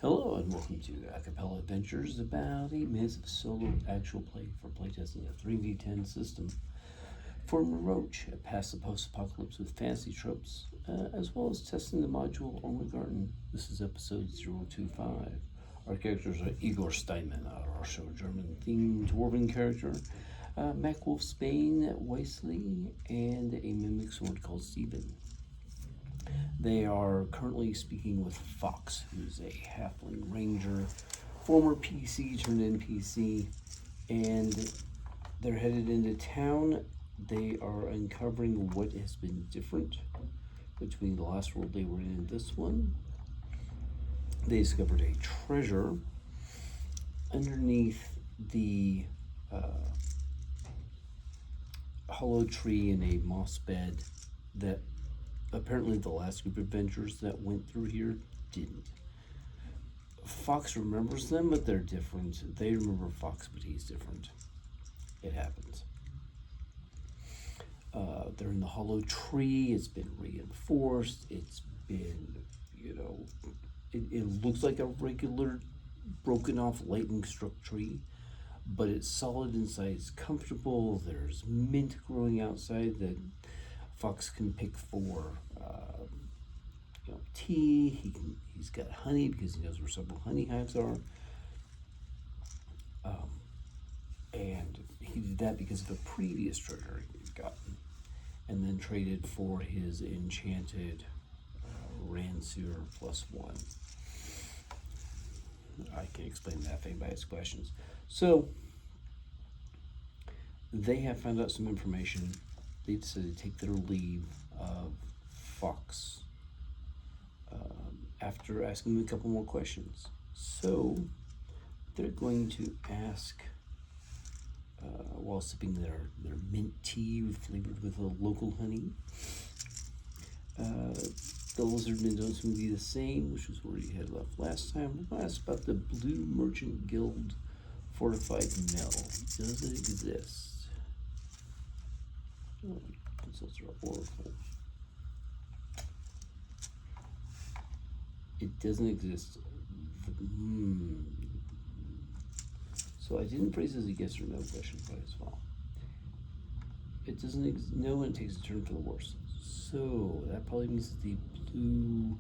Hello and welcome to Acapella Adventures, about 8 minutes of solo actual play for playtesting a 3v10 system for Meroch, a past the post-apocalypse with fantasy tropes, as well as testing the module Ormegarten. This is episode 025. Our characters are Igor Steinmann, a Russo-German themed Dwarven character, Mac Wolfsbane, Wyesley, and a mimic sword called Stephen. They are currently speaking with Fox, who's a Halfling Ranger, former PC turned NPC, and they're headed into town. They are uncovering what has been different between the last world they were in and this one. They discovered a treasure underneath the hollow tree in a moss bed that apparently the last group of adventurers that went through here didn't. Fox remembers them, but they're different. They remember Fox, but he's different. It happens. They're in the hollow tree. It's been reinforced. It's been, it looks like a regular broken off lightning struck tree, but it's solid inside. It's comfortable. There's mint growing outside that Fox can pick for tea. He's got honey because he knows where several honey hives are. And he did that because of a previous treasure he'd gotten, and then traded for his enchanted Ranseur +1. I can explain that if anybody has questions. So they have found out some information. They decided to take their leave of Fox after asking him a couple more questions. So they're going to ask, while sipping their mint tea flavored with a local honey, the lizard Mendoza will be the same, which was where you had left last time. We're going to ask about the Blue Merchant Guild fortified mill. Does it exist? Oh, pencils are oracle. It doesn't exist. So I didn't phrase it as a yes or no question quite as well. It doesn't exist. No, and it takes a turn for the worse. So that probably means that the blue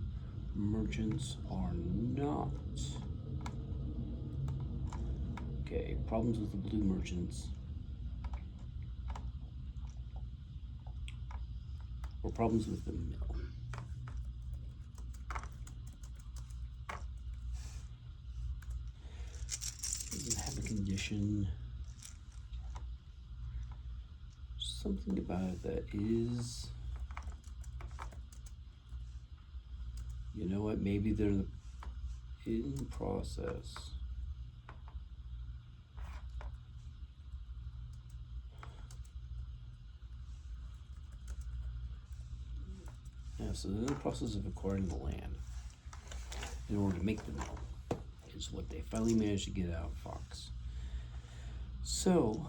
merchants are not. Okay, problems with the blue merchants. Or problems with the mill. Doesn't have a condition. Something about it that is, you know what, maybe they're in process. Yeah, so they're in the process of acquiring the land in order to make the mill. Is what they finally managed to get out of Fox. So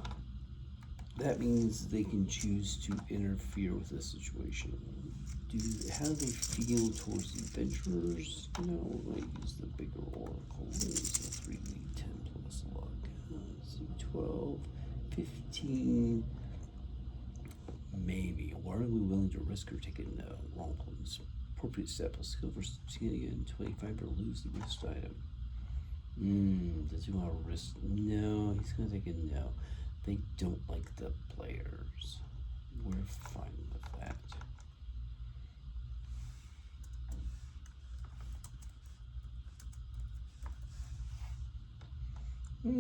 that means they can choose to interfere with this situation. How do they feel towards the adventurers? No, I use the bigger oracle. It's a 3d10 plus luck. Let's see, 12, 15. Maybe. Why are we willing to risk or take a wrong place? Appropriate step plus skill versus again, 25 or lose the risk item. Does he want to risk? No, he's going to take a no. They don't like the players. We're fine with that.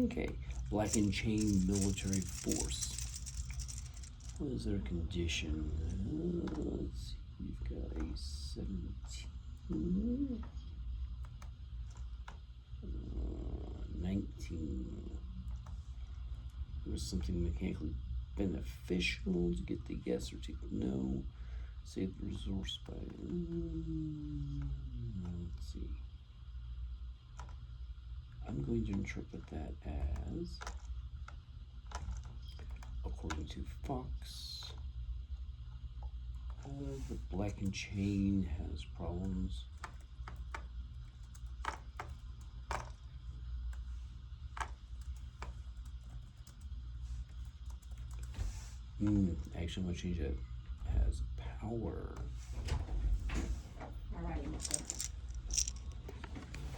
Okay, Black and Chain military force. What is their condition? Let's see, we've got a 17. 19. There's something mechanically beneficial to get the yes or take the no. Save the resource by. Let's see. I'm going to interpret that as, according to Fox, the Black and Chain has problems Actually, I'm going to change it as power.